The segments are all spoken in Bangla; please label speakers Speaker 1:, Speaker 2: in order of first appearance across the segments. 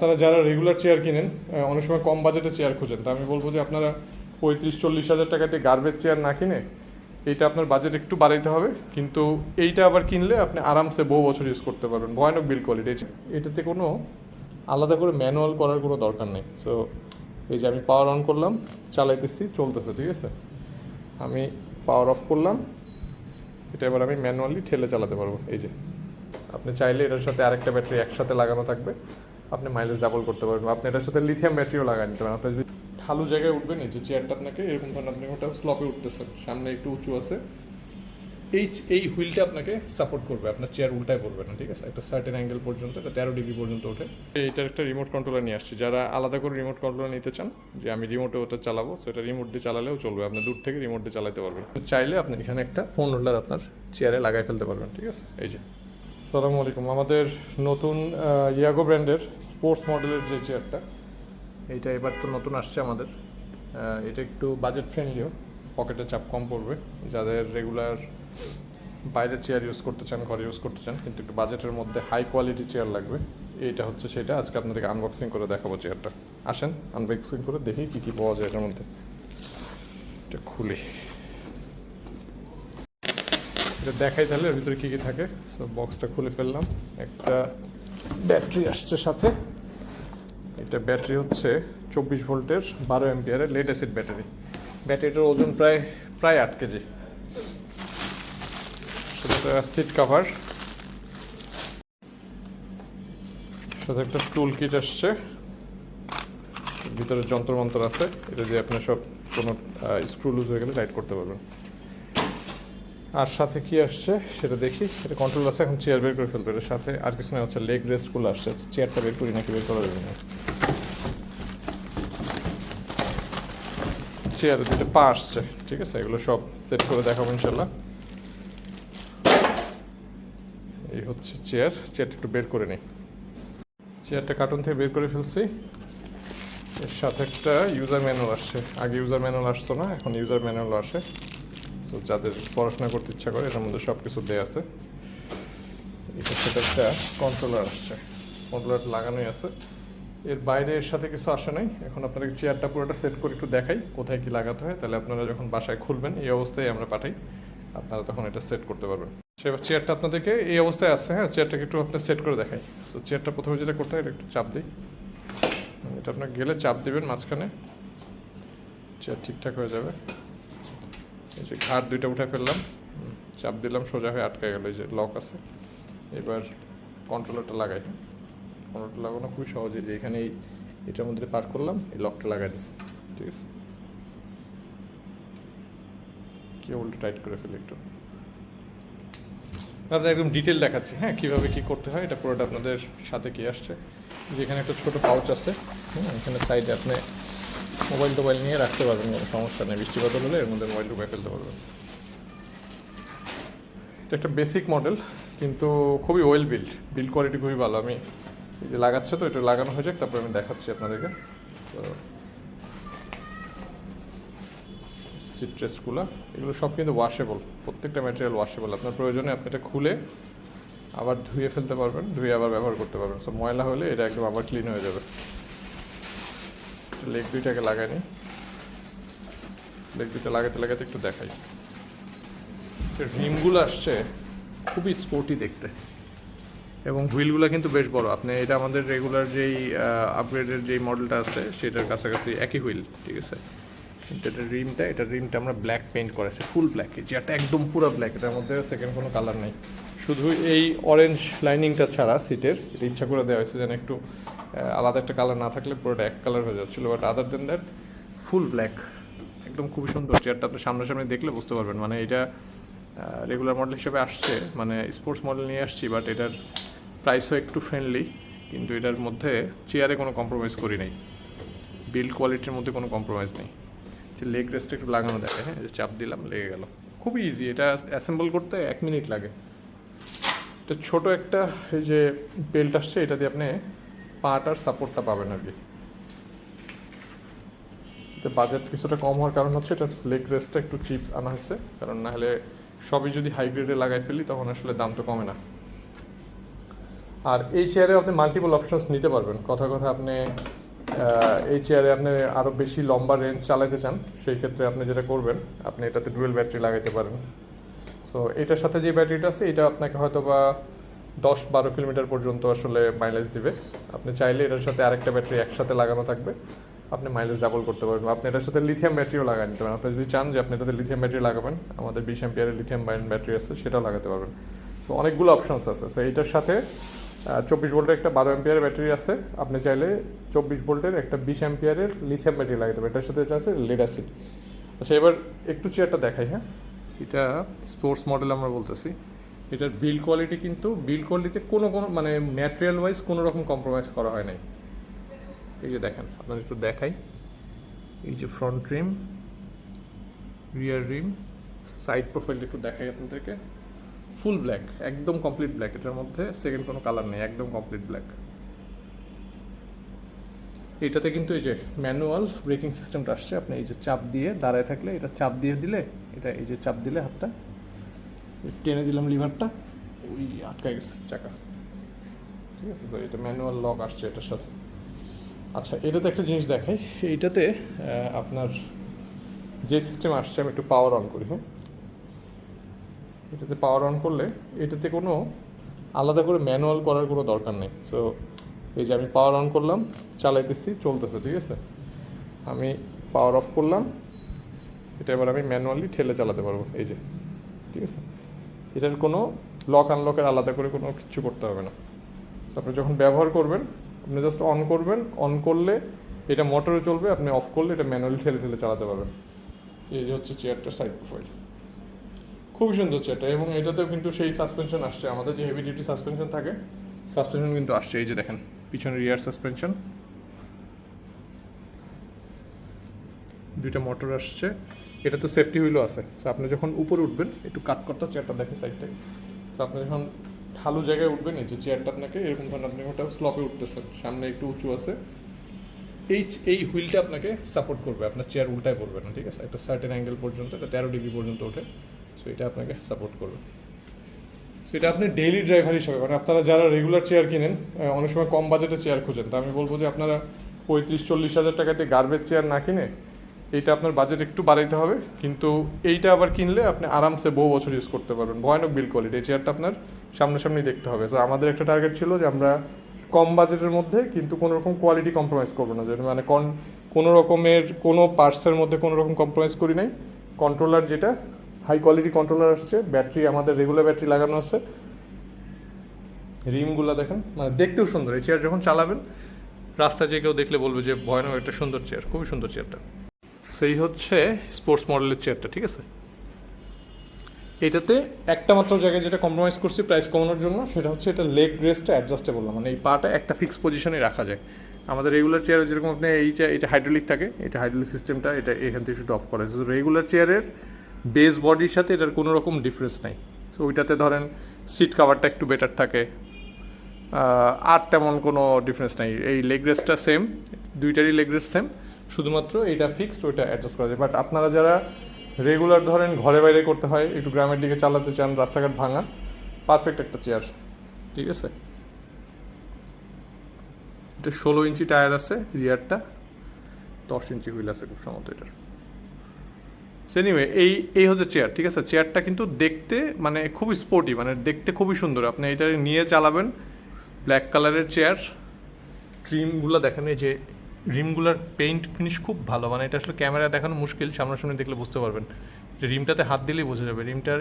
Speaker 1: তারা যারা রেগুলার চেয়ার কিনেন, অনেক সময় কম বাজেটে চেয়ার খুঁজেন, তা আমি বলবো যে আপনারা 35-40 হাজার টাকাতে গার্বেজ চেয়ার না কিনে এইটা আপনার বাজেট একটু বাড়াইতে হবে, কিন্তু এইটা আবার কিনলে আপনি আরামসে বহু বছর ইউজ করতে পারবেন। ভয়ানক বিল কোয়ালিটি। এটাতে কোনো আলাদা করে ম্যানুয়াল করার কোনো দরকার নেই। সো এই যে আমি পাওয়ার অন করলাম, চালাইতেছি, চলতেছে, ঠিক আছে। আমি পাওয়ার অফ করলাম, এটা এবার আমি ম্যানুয়ালি ঠেলে চালাতে পারবো। এই যে আপনি চাইলে এটার সাথে আরেকটা ব্যাটারি একসাথে লাগানো থাকবে, আপনি মাইলেজ ডাবল করতে পারবেন। আপনি এটার সাথে লিথিয়াম ব্যাটারিও লাগাই নিতে পারেন। আপনি যদি ঢালু জায়গায় উঠবেন, এই যে চেয়ারটা আপনাকে এরকম ধরেন আপনি ওটা স্লপে উঠতেছেন, সামনে একটু উঁচু আছে, এই হুইলটা আপনাকে সাপোর্ট করবে, আপনার চেয়ার উল্টায় পড়বে না, ঠিক আছে। একটা সার্টেন অ্যাঙ্গেল পর্যন্ত, এটা 13 ডিগ্রি পর্যন্ত ওঠে। এইটার একটা রিমোট কন্ট্রোলার নিয়ে আসছি, যারা আলাদা করে রিমোট কন্ট্রোলার নিতে চান যে আমি রিমোটে ওটা চালাবো, সেটা রিমোট দিয়ে চালালেও চলবে, আপনি দূর থেকে রিমোট দিয়ে চালাতে পারবেন। চাইলে আপনি এখানে একটা ফোন হোল্ডার আপনার চেয়ারে লাগাই ফেলতে পারবেন, ঠিক আছে। এই যে আসসালামু আলাইকুম, আমাদের নতুন ইয়াগো ব্র্যান্ডের স্পোর্টস মডেলের যে চেয়ারটা, এইটা এবার তো নতুন আসছে আমাদের। এটা একটু বাজেট ফ্রেন্ডলিও, পকেটে চাপ কম পড়বে। যাদের রেগুলার বাইরে চেয়ার ইউজ করতে চান, ঘরে ইউজ করতে চান, কিন্তু একটু বাজেটের মধ্যে হাই কোয়ালিটি চেয়ার লাগবে, এইটা হচ্ছে সেটা। আজকে আপনাদেরকে আনবক্সিং করে দেখাবো চেয়ারটা। আসেন আনবক্সিং করে দেখি কী কী পাওয়া যায় এটার মধ্যে। এটা খুলি, এটা দেখাই তাহলে এর ভিতরে কী কী থাকে। সো বক্সটা খুলে ফেললাম। একটা ব্যাটারি আসছে সাথে। এটা ব্যাটারি হচ্ছে 24 ভোল্টের 12 অ্যাম্পিয়ারের লেড অ্যাসিড ব্যাটারি। ব্যাটারিটার ওজন প্রায় 8 কেজি। সেটা সিট কাভার, সাথে একটা টুল কিট আসছে, ভিতরে যন্ত্র আছে, এটা দিয়ে আপনি সব কোনো স্ক্রু লুজ হয়ে গেলে টাইট করতে পারবেন। আর সাথে কি আসছে সেটা দেখি। এটা কন্ট্রোল আছে, এখন চেয়ার বের করে ফেলবে। এর সাথে আর কিছু না, হচ্ছে লেগ রেস্টগুলো আসছে। চেয়ারটা বের করি নাকি বের করা যাবে না। চেয়ারে দুটো পা আসছে, ঠিক আছে। এগুলো সব সেট করে দেখাবো ইনশাল্লাহ। এই হচ্ছে চেয়ারটা একটু বের করে নিই। চেয়ারটা কার্টুন থেকে বের করে ফেলছি। এর সাথে একটা ইউজার ম্যানুয়াল আসছে। আগে ইউজার ম্যানুয়াল আসতো না, এখন ইউজার ম্যানুয়াল আসে। সো যাদের পড়াশোনা করতে ইচ্ছা করে, এটার মধ্যে সব কিছু দেওয়া আছে। এটার সাথে একটা কন্ট্রোলার আসছে, কন্ট্রোলার লাগানোই আছে। এর বাইরে এর সাথে কিছু আসে নাই। এখন আপনাদের চেয়ারটা পুরোটা সেট করে একটু দেখাই কোথায় কি লাগাতে হয়, তাহলে আপনারা যখন বাসায় খুলবেন এই অবস্থায় আমরা পাঠাই, আপনারা তখন এটা সেট করতে পারবেন। সেবার চেয়ারটা আপনাদেরকে এই অবস্থায় আছে, হ্যাঁ। চেয়ারটাকে একটু আপনার সেট করে দেখাই। তো চেয়ারটা প্রথমে যেটা করতে হয়, এটা একটু চাপ দিই। এটা আপনার গেলে চাপ দেবেন মাঝখানে, চেয়ার ঠিকঠাক হয়ে যাবে। এই যে ঘাট দুইটা উঠে ফেললাম, চাপ দিলাম, সোজা হয়ে আটকে গেল। এই যে লক আছে। এবার কন্ট্রোলারটা লাগাই। কন্ট্রোলারটা লাগানো খুবই সহজে, যে এখানে এটার মধ্যে পার করলাম, এই লকটা লাগাই দিচ্ছি, ঠিক আছে। কেবলটা টাইট করে ফেলি একটু। আপনাদের একদম ডিটেল দেখাচ্ছি, হ্যাঁ, কীভাবে কী করতে হয়। এটা পুরোটা আপনাদের সাথে কি আসছে। যেখানে একটা ছোটো পাউচ আছে, এখানে সাইডে আপনি মোবাইল নিয়ে রাখতে পারবেন, কোনো সমস্যা নেই। বৃষ্টিপাত হলে এর মধ্যে মোবাইল ঢুকাই ফেলতে পারবেন। এটা একটা বেসিক মডেল, কিন্তু খুবই ওয়েল বিল্ড কোয়ালিটি খুবই ভালো। আমি এই যে লাগাচ্ছে, তো এটা লাগানো হয়ে যাক, তারপর আমি দেখাচ্ছি আপনাদেরকে। তো সিট ট্রেসগুলো, এগুলো সব কিন্তু ওয়াশেবল, প্রত্যেকটা ম্যাটেরিয়াল ওয়াশেবল। আপনার প্রয়োজনে আপনি এটা খুলে আবার ধুয়ে ফেলতে পারবেন, ধুয়ে আবার ব্যবহার করতে পারবেন। সব ময়লা হলে এটা একদম আবার ক্লিন হয়ে যাবে। লেগ দুইটাকে লাগাই নিই। লেগ দুইটা লাগাতে একটু দেখাই। রিমগুলো আসছে খুবই স্পোর্টি দেখতে, এবং হুইলগুলো কিন্তু বেশ বড়। আপনি এটা আমাদের রেগুলার যেই আপগ্রেডের যেই মডেলটা আছে সেটার কাছাকাছি একই হুইল, ঠিক আছে। কিন্তু এটার রিমটা আমরা ব্ল্যাক পেইন্ট করেছি, ফুল ব্ল্যাক। যেটা একদম পুরো ব্ল্যাক, এটার মধ্যে সেকেন্ড কোনো কালার নেই। শুধু এই অরেঞ্জ লাইনিংটা ছাড়া সিটের, এটা ইচ্ছা করে দেওয়া হয়েছে যেন একটু আলাদা একটা কালার না থাকলে পুরোটা এক কালার হয়ে যাচ্ছিলো। But other then that full black, একদম খুবই সুন্দর। চেয়ারটা আপনি সামনাসামনি দেখলে বুঝতে পারবেন, মানে এটা রেগুলার মডেল হিসেবে আসছে, মানে স্পোর্টস মডেল নিয়ে আসছি। বাট এটার প্রাইসও একটু ফ্রেন্ডলি, কিন্তু এটার মধ্যে চেয়ারে কোনো কম্প্রোমাইজ করি নাই, বিল্ড কোয়ালিটির মধ্যে কোনো কম্প্রোমাইজ নেই। যে লেগ রেস্টটা একটু লাগানো দেখে, হ্যাঁ, চাপ দিলাম, লেগে গেল। খুবই ইজি, এটা অ্যাসেম্বল করতে 1 মিনিট লাগে। এটা ছোটো একটা এই যে বেল্ট আসছে, এটা দিয়ে আপনি পাটার সাপোর্টটা পাবেন আর কি। বাজেট কিছুটা কম হওয়ার কারণ হচ্ছে এটার লেগ রেস্টটা একটু চিপ আনা হয়েছে, কারণ না হলে সবই যদি হাইব্রিডে লাগাই ফেলি তখন আসলে দাম তো কমে না। আর এই চেয়ারে আপনি মাল্টিপল অপশনস নিতে পারবেন। কথা আপনি এই চেয়ারে আপনি আরও বেশি লম্বা রেঞ্জ চালাতে চান, সেই ক্ষেত্রে আপনি যেটা করবেন, আপনি এটাতে ডুয়েল ব্যাটারি লাগাইতে পারেন। সো এটার সাথে যে ব্যাটারিটা আছে এটা আপনাকে হয়তো বা 10-12 কিলোমিটার পর্যন্ত আসলে মাইলেজ দিবে। আপনি চাইলে এটার সাথে আরেকটা ব্যাটারি একসাথে লাগানো থাকবে, আপনি মাইলেজ ডাবল করতে পারবেন। আপনি এটার সাথে লিথিয়াম ব্যাটারিও লাগাই নিতে পারেন। আপনি যদি চান যে আপনি এটাতে লিথিয়াম ব্যাটারি লাগাবেন, আমাদের 20 অ্যাম্পিয়ারের লিথিয়াম ব্যাটারি আছে, সেটাও লাগাতে পারবেন। সো অনেকগুলো অপশনস আছে। সো এইটার সাথে 24 ভোল্টের একটা 12 অ্যাম্পিয়ারের ব্যাটারি আছে। আপনি চাইলে 24 ভোল্টের একটা 20 অ্যাম্পিয়ারের লিথিয়াম ব্যাটারি লাগাতে পারেন। এটার সাথে এটা আছে লেড অ্যাসিড। আচ্ছা, এবার একটু চেয়ারটা দেখাই। হ্যাঁ, এটা স্পোর্টস মডেল আমরা বলতেছি। এটার বিল্ড কোয়ালিটি কিন্তু বিল্ড কোয়ালিটিতে কোনো মানে ম্যাটেরিয়াল ওয়াইজ কোনো রকম কম্প্রোমাইজ করা হয় নাই। এই যে দেখেন, আপনাদের একটু দেখাই, এই যে ফ্রন্ট রিম, রিয়ার রিম, সাইড প্রোফাইল একটু দেখাই আপনাদেরকে। ফুল ব্ল্যাক, একদম কমপ্লিট ব্ল্যাক। এটার মধ্যে সেকেন্ড কোনো কালার নেই, একদম কমপ্লিট ব্ল্যাক। এটাতে কিন্তু এই যে ম্যানুয়াল ব্রেকিং সিস্টেমটা আসছে। আপনি এই যে চাপ দিয়ে দাঁড়ায় থাকলে, এটা চাপ দিয়ে দিলে, এটা এই যে চাপ দিলে হাতটা টেনে দিলাম লিভারটা, ওই আটকায় গেছে চাকা, ঠিক আছে। তো এটা ম্যানুয়াল লক আসছে এটার সাথে। আচ্ছা, এটাতে একটা জিনিস দেখাই। এইটাতে আপনার যে সিস্টেম আসছে, আমি একটু পাওয়ার অন করি। হ্যাঁ, এটাতে পাওয়ার অন করলে এটাতে কোনো আলাদা করে ম্যানুয়াল করার কোনো দরকার নেই। সো এই যে আমি পাওয়ার অন করলাম, চালাইতেছি, চলতেছে, ঠিক আছে। আমি পাওয়ার অফ করলাম, এটা এবার আমি ম্যানুয়ালি ঠেলে চালাতে পারবো, এই যে, ঠিক আছে। এটার কোনো লক আনলকের আলাদা করে কোনো কিছু করতে হবে না। আপনি যখন ব্যবহার করবেন, আপনি জাস্ট অন করবেন, অন করলে এটা মোটরে চলবে, আপনি অফ করলে এটা ম্যানুয়ালি ঠেলে চালাতে পারবেন। এই যে হচ্ছে চেয়ারটার সাইড প্রোফাইল, খুবই সুন্দর চেয়ারটা। এবং এটাতেও কিন্তু সেই সাসপেনশন আসছে, আমাদের যে হেভি ডিউটি সাসপেনশন থাকে, সাসপেনশন কিন্তু আসছে। এই যে দেখেন, পিছনে রিয়ার সাসপেনশন, দুইটা মোটর আসছে। এটা তো সেফটি হুইলও আছে। সো আপনি যখন উপরে উঠবেন, একটু কাট করতে চেয়ারটা দেখে সাইড থেকে। সো আপনি যখন ঢালু জায়গায় উঠবেন, এই যে চেয়ারটা আপনাকে এরকম ধরেন, আপনি ওটা স্লপে উঠতেছেন, সামনে একটু উঁচু আছে, এই হুইলটা আপনাকে সাপোর্ট করবে, আপনার চেয়ার উল্টায় পড়বে না, ঠিক আছে। একটা সার্টেন অ্যাঙ্গেল পর্যন্ত, এটা 13 ডিগ্রি পর্যন্ত ওঠে। সো এটা আপনাকে সাপোর্ট করবে। সো এটা আপনি ডেইলি ড্রাইভার হিসাবে, মানে আপনারা যারা রেগুলার চেয়ার কিনেন, অনেক সময় কম বাজেটে চেয়ার খুঁজেন, তা আমি বলবো যে আপনারা 35-40 হাজার টাকাতে গার্বেজ চেয়ার না কিনে এইটা আপনার বাজেট একটু বাড়াইতে হবে। কিন্তু এইটা আবার কিনলে আপনি আরামসে বহু বছর ইউজ করতে পারবেন। ভয়ানক বিল্ড কোয়ালিটি। এই চেয়ারটা আপনার সামনাসামনি দেখতে হবে। সো আমাদের একটা টার্গেট ছিল যে আমরা কম বাজেটের মধ্যে কিন্তু কোনো রকম কোয়ালিটি কম্প্রোমাইজ করবো না, যে মানে কোনো রকমের কোনো পার্টসের মধ্যে কোনো রকম কম্প্রোমাইজ করি নাই। কন্ট্রোলার যেটা হাই কোয়ালিটি কন্ট্রোলার আসছে, ব্যাটারি আমাদের রেগুলার ব্যাটারি লাগানো আছে, রিমগুলো দেখেন, মানে দেখতেও সুন্দর। এই চেয়ার যখন চালাবেন, রাস্তা যে কেউ দেখলে বলবে যে ভয়ানক একটা সুন্দর চেয়ার, খুবই সুন্দর চেয়ারটা। সেই হচ্ছে স্পোর্টস মডেলের চেয়ারটা, ঠিক আছে। এটাতে একটা মাত্র জায়গায় যেটা কম্প্রোমাইজ করছি প্রাইস কমানোর জন্য, সেটা হচ্ছে এটা লেগ রেস্টটা অ্যাডজাস্টেবল, মানে এই পাটা একটা ফিক্স পজিশনে রাখা যায়। আমাদের রেগুলার চেয়ারে যেরকম আপনি এটা হাইড্রোলিক থাকে, এটা হাইড্রোলিক সিস্টেমটা এটা এখান থেকে শুধু অফ করা যায়। রেগুলার চেয়ারের বেস বডির সাথে এটার কোনো রকম ডিফারেন্স নাই। সো ওইটাতে ধরেন সিট কাভারটা একটু বেটার থাকে, আর তেমন কোনো ডিফারেন্স নাই। এই লেগ রেস্টটা সেম, দুইটারই লেগ রেস্ট সেম, শুধুমাত্র এটা ফিক্সড, ওইটা অ্যাডজাস্ট করা যায়। বাট আপনারা যারা রেগুলার ধরেন ঘরে বাইরে করতে হয়, একটু গ্রামের দিকে চালাতে চান, রাস্তাঘাট ভাঙা, পারফেক্ট একটা চেয়ার, ঠিক আছে। এটা 16 ইঞ্চি টায়ার আছে, রিয়ারটা 10 ইঞ্চি হুইল আছে খুব সম্ভবত এটার। এনিওয়ে এই হচ্ছে চেয়ার, ঠিক আছে। চেয়ারটা কিন্তু দেখতে মানে খুবই স্পোর্টি, মানে দেখতে খুবই সুন্দর। আপনি এটা নিয়ে চালাবেন, ব্ল্যাক কালারের চেয়ার। ট্রিমগুলো দেখেন, এই যে রিমগুলোর পেইন্ট ফিনিশ খুব ভালো, মানে এটা আসলে ক্যামেরায় দেখানো মুশকিল, সামনাসামনি দেখলে বুঝতে পারবেন যে রিমটাতে হাত দিলেই বোঝা যাবে রিমটার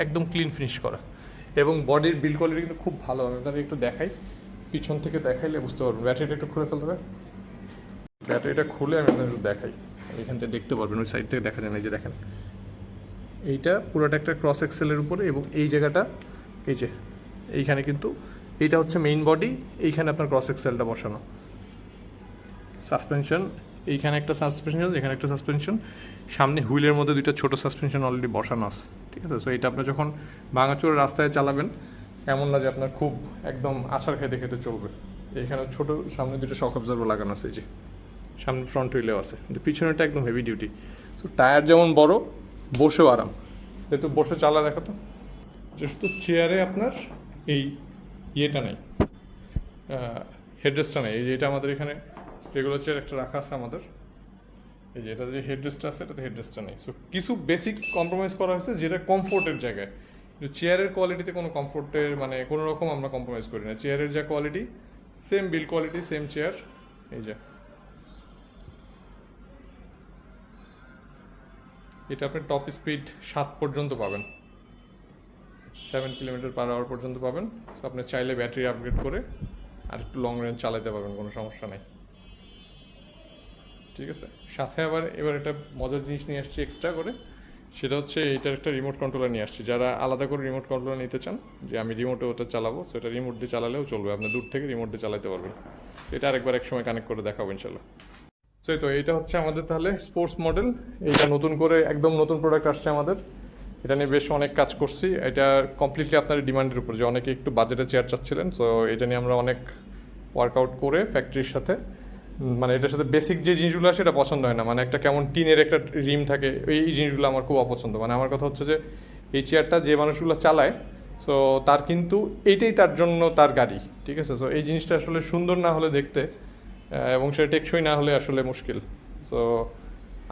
Speaker 1: একদম ক্লিন ফিনিশ করা। এবং বডির বিল্ড কোয়ালিটি কিন্তু খুব ভালো। আমি তাদের একটু দেখাই, পিছন থেকে দেখাইলে বুঝতে পারবেন। ব্যাটারিটা একটু খুলে ফেলতে হবে, ব্যাটারিটা খুলে আমি আপনাদের একটু দেখাই, এখান থেকে দেখতে পারবেন, ওই সাইড থেকে দেখা যায় না। এই যে দেখেন, এইটা পুরোটা একটা ক্রস এক্সেলের উপরে, এবং এই জায়গাটা এই যে এইখানে কিন্তু এইটা হচ্ছে মেইন বডি, এইখানে আপনার ক্রস এক্সেলটা বসানো। সাসপেনশন, এইখানে একটা সাসপেনশন, এখানে একটা সাসপেনশন, সামনে হুইলের মধ্যে দুইটা ছোটো সাসপেনশন অলরেডি বসানো আছে, ঠিক আছে। সো এটা আপনি যখন ভাঙাচোরা রাস্তায় চালাবেন, এমন না যে আপনার খুব একদম আছাড় খেতে খেতে চলবে। এখানে ছোটো সামনে দুটো শক অবজার্ভার লাগানো আছে, এই যে সামনে ফ্রন্ট হুইলেও আছে, কিন্তু পিছনেটা একদম হেভি ডিউটি। সো টায়ার যেমন বড়, বসেও আরাম। যেহেতু বসে চালা দেখা তো, যে শুধু চেয়ারে আপনার এই ইয়েটা নেই, হেডরেস্টটা নেই। এই যে এটা আমাদের এখানে রেগুলার চেয়ার একটা রাখা আছে আমাদের, এই যে এটা যে হেডরেস্টটা আছে এটাতে হেডরেস্টটা নেই। সো কিছু বেসিক কম্প্রোমাইজ করা হয়েছে যেটা কমফোর্টের জায়গায়, চেয়ারের কোয়ালিটিতে কোনো কমফোর্টের মানে কোনো রকম আমরা কম্প্রোমাইজ করি না। চেয়ারের যা কোয়ালিটি সেম বিল কোয়ালিটি সেম চেয়ার। এই যে এটা আপনি টপ স্পিড 7 পর্যন্ত পাবেন, 7 কিলোমিটার/আওয়ার পর্যন্ত পাবেন। সো আপনি চাইলে ব্যাটারি আপগ্রেড করে আর একটু লং রেঞ্জ চালাতে পারবেন, কোনো সমস্যা নেই। ঠিক আছে, সাথে আবার এবার একটা মজার জিনিস নিয়ে আসছি এক্সট্রা করে, সেটা হচ্ছে এইটার একটা রিমোট কন্ট্রোলার নিয়ে আসছি। যারা আলাদা করে রিমোট কন্ট্রোলার নিতে চান যে আমি রিমোটে ওটা চালাবো, সো এটা রিমোট দিয়ে চালালেও চলবে, আপনি দূর থেকে রিমোট দিয়ে চালাতে পারবেন। এটা আরেকবার এক সময় কানেক্ট করে দেখাবো ইনশাল্লাহ। সো এই তো এইটা হচ্ছে আমাদের তাহলে স্পোর্টস মডেল। এইটা নতুন করে একদম নতুন প্রোডাক্ট আসছে আমাদের, এটা নিয়ে বেশ অনেক কাজ করছি। এটা কমপ্লিটলি আপনার ডিমান্ডের উপর, যে অনেকে একটু বাজেটে চেয়ার চাচ্ছিলেন, সো এটা নিয়ে আমরা অনেক ওয়ার্কআউট করে ফ্যাক্টরির সাথে, মানে এটার সাথে বেসিক যে জিনিসগুলো আসে এটা পছন্দ হয় না, মানে একটা কেমন টিনের একটা রিম থাকে, এই জিনিসগুলো আমার খুব অপছন্দ। মানে আমার কথা হচ্ছে যে এই চেয়ারটা যে মানুষগুলো চালায়, সো তার কিন্তু এইটাই তার জন্য তার গাড়ি, ঠিক আছে। সো এই জিনিসটা আসলে সুন্দর না হলে দেখতে, এবং সেটা টেকসই না হলে আসলে মুশকিল। সো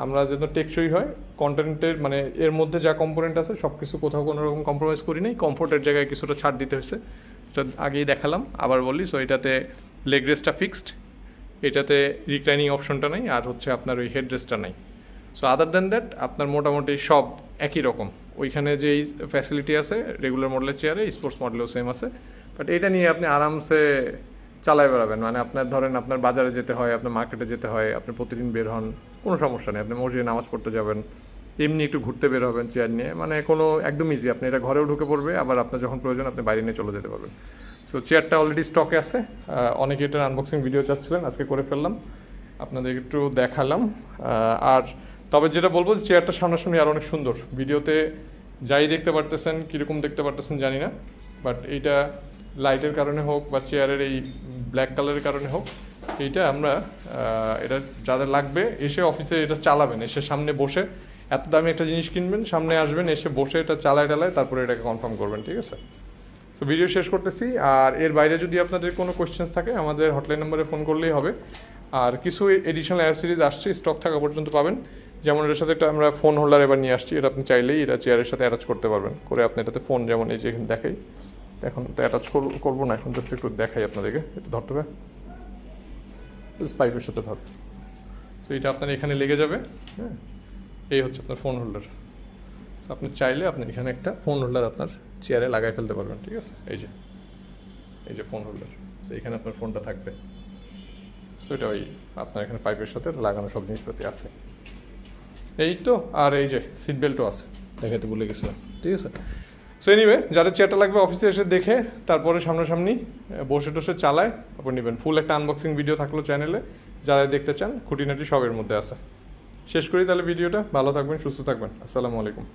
Speaker 1: আমরা যেন টেকসই হয় কন্টেন্টের, মানে এর মধ্যে যা কম্পোনেন্ট আছে সব কিছু কোথাও কোনো রকম কম্প্রোমাইজ করি নাই। কমফোর্টের জায়গায় কিছুটা ছাড় দিতে হয়েছে, এটা আগেই দেখালাম, আবার বলি। সো এটাতে লেগ রেস্টটা ফিক্সড, এটাতে রিক্লাইনিং অপশনটা নেই, আর হচ্ছে আপনার ওই হেড রেস্টটা নাই। সো আদার দ্যান দ্যাট আপনার মোটামুটি সব একই রকম। ওইখানে যে ফ্যাসিলিটি আছে রেগুলার মডেলের চেয়ারে, স্পোর্টস মডেলেও সেম আছে, বাট এটা নিয়ে আপনি আরামসে চালায় বেড়াবেন। মানে আপনার ধরেন আপনার বাজারে যেতে হয়, আপনার মার্কেটে যেতে হয়, আপনি প্রতিদিন বের হন, কোনো সমস্যা নেই। আপনি মসজিদে নামাজ পড়তে যাবেন, এমনি একটু ঘুরতে বের হবেন চেয়ার নিয়ে, মানে কোনো একদম ইজি। আপনি এটা ঘরেও ঢুকে পড়বে, আবার আপনার যখন প্রয়োজন আপনি বাইরে নিয়ে চলে যেতে পারবেন। সো চেয়ারটা অলরেডি স্টকে আছে, অনেকে এটার আনবক্সিং ভিডিও চাচ্ছিলেন, আজকে করে ফেললাম, আপনাদের একটু দেখালাম। আর তবে যেটা বলবো যে চেয়ারটা সামনাসামনি আর অনেক সুন্দর, ভিডিওতে যাই দেখতে পারতেছেন, কীরকম দেখতে পারতেছেন জানি না, বাট এইটা লাইটের কারণে হোক বা চেয়ারের এই ব্ল্যাক কালারের কারণে হোক, এইটা আমরা এটা যাদের লাগবে এসে অফিসে এটা চালাবেন, এসে সামনে বসে এত দামি একটা জিনিস কিনবেন, সামনে আসবেন, এসে বসে এটা চালায় তারপরে এটাকে কনফার্ম করবেন, ঠিক আছে। সো ভিডিও শেষ করতেছি। আর এর বাইরে যদি আপনাদের কোনো কোয়েশ্চেন্স থাকে আমাদের হটলাইন নাম্বারে ফোন করলেই হবে। আর কিছু এডিশনাল অ্যাক্সেসরিজ আসছে, স্টক থাকা পর্যন্ত পাবেন। যেমন এটার সাথে একটা আমরা ফোন হোল্ডার এবার নিয়ে আসছি, এটা আপনি চাইলেই এটা চেয়ারের সাথে অ্যাটাচ করতে পারবেন, করে আপনি এটাতে ফোন, যেমন এই যে এখানে দেখাই, এখন তো অ্যাটাচ করবো না, এখন জাস্ট একটু দেখাই আপনাদেরকে। এটা ধরতে হবে, পাইপের সাথে ধর। তো এটা আপনার এখানে লেগে যাবে, হ্যাঁ, এই হচ্ছে আপনার ফোন হোল্ডার। সো আপনি চাইলে আপনি এখানে একটা ফোন হোল্ডার আপনার চেয়ারে লাগাই ফেলতে পারবেন, ঠিক আছে। এই যে ফোন হোল্ডার, সো এখানে আপনার ফোনটা থাকবে। সো এটা ওই আপনার এখানে পাইপের সাথে লাগানো সব জিনিসপাতি আছে, এই তো। আর এই যে সিট বেল্টও আছে, দেখাতে ভুলে গেছিলাম, ঠিক আছে। সো এনিওয়ে, যাদের চেয়ারটা লাগবে অফিসে এসে দেখে তারপরে সামনাসামনি বসে টসে চালায় তারপর নেবেন। ফুল একটা আনবক্সিং ভিডিও থাকলো চ্যানেলে, যারা দেখতে চান খুঁটিনাটি সবের মধ্যে আছে। শেষ করি তাহলে ভিডিওটা, ভালো থাকবেন, সুস্থ থাকবেন, আসসালামু আলাইকুম।